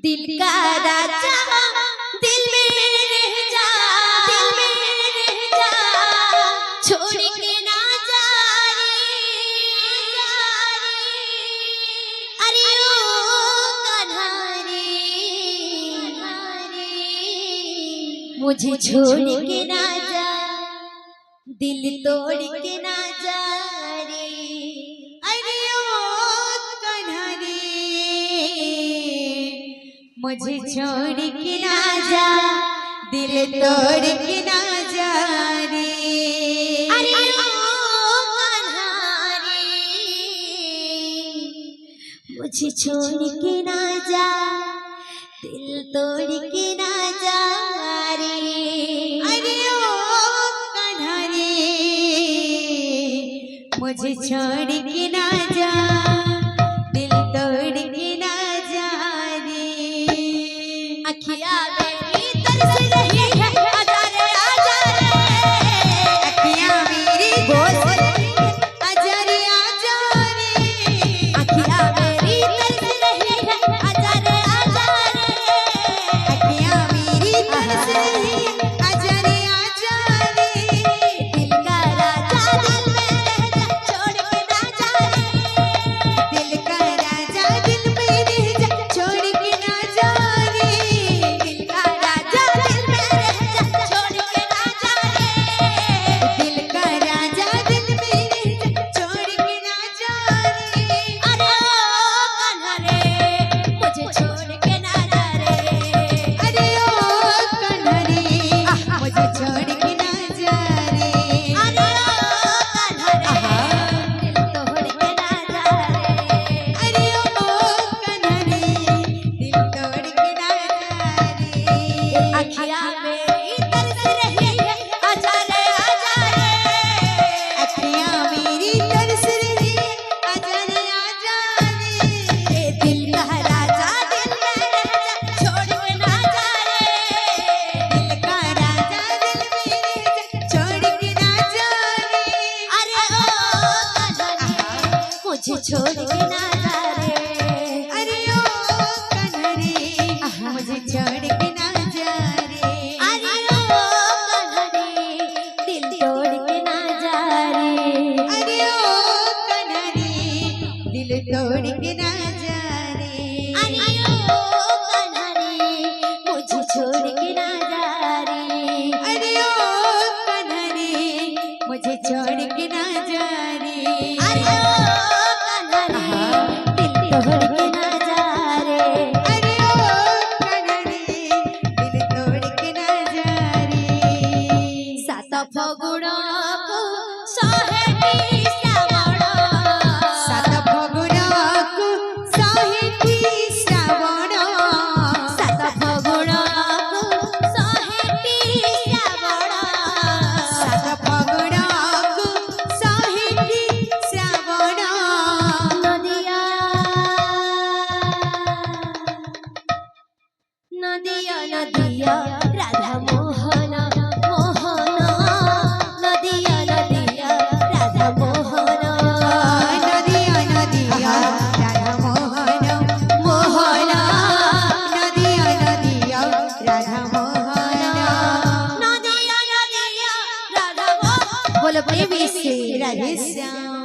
दिल का राजा दिल में रह जा, दिल में रह जा, छोड़ के ना जा रे, अरे ओ कान्हा रे, मुझे छोड़ के ना जा, दिल तोड़ के ना जा रे, अरे ओ कान्हा रे, मुझे छोड़ के ना जा, दिल तोड़ के ना जा रे, अरे ओ कान्हा रे, मुझे छोड़ के ना जा, दिल तोड़ के ना जा रे, अरे ओ कान्हा रे, मुझे छोड़ के ना जा, दिल तोड़ के ना जा रे, अखियाँ मेरी तरस रही है, आजा रे आजा रे, अखियाँ मेरी बोल रही है, आजा रे आजा रे, अखियाँ मेरी तरस रही है, आजा रे आजा रे, अखियाँ मेरी तरस रही है, आजा रे आजा रे, दिल का राजा दिल में रह जा, छोड़ के ना जा रे, दिल का राजा दिल में रह जा, छोड़ के ना जा रे, दिल का राजा दिल में रह जा, छोड़ के ना जा रे, दिल का राजा दिल में रह जा, छोड़ के ना जा रे, अरे ओ कान्हा रे, मुझे छोड़ के ना जा रे, अरे ओ कान्हा रे, मुझे छोड़ के ना जा रे, अरे ओ कान्हा रे, दिल तोड़ के ना जा रे, अरे ओ कान्हा रे, दिल तोड़ के ना जा रे, अखियाँ मेरी तरस रही है, आजा रे आजा रे, अखियाँ मेरी तरस रही है, आजा रे आजा रे, दिल का राजा दिल में रह जा, छोड़ के ना जा रे, दिल का राजा दिल में रह जा, छोड़ के ना जा रे, अरे ओ कान्हा रे, मुझे छोड़ के ना जा रे, अरे ओ कान्हा रे, मुझे छोड़ के ना जा रे, अरे ओ कान्हा रे, दिल तोड़ के ना जा रे, अरे ओ कान्हा रे, दिल तोड़ के ना जा रे, अरे ओ कान्हा रे, मुझे छोड़ के ना जा रे, अरे ओ कान्हा रे, मुझे छोड़ के ना जा रे, अरे ओ कान्हा रे, दिल तोड़ के ना जा रे, अरे ओ कान्हा रे, दिल तोड़ के ना जा रे, सात फगुणକୁ ଶହେଟି ଶ୍ରାବଣ, ସାତ ଫଗୁଣକୁ ଶହେଟି ଶ୍ରାବଣ, ସାତ ଫଗୁଣକୁ ଶହେଟି ଶ୍ରାବଣ, ସାତ ଫଗୁଣକୁ ଶହେଟି ଶ୍ରାବଣ, ନଦିଆ ନଦିଆ ନଦିଆ ରାଧା ମୋହନ ମୋହନ, ନଦିଆ ନଦିଆ ରାଧା ମୋହନ, ନଦିଆ ନଦିଆ ରାଧା ମୋହନ ମୋହନ, ନଦିଆ ନଦିଆ ରାଧା ମୋହନ, ନଦିଆ ନଦିଆ ରାଧା ମୋହନ, बोलो प्रेमी से राधे श्याम।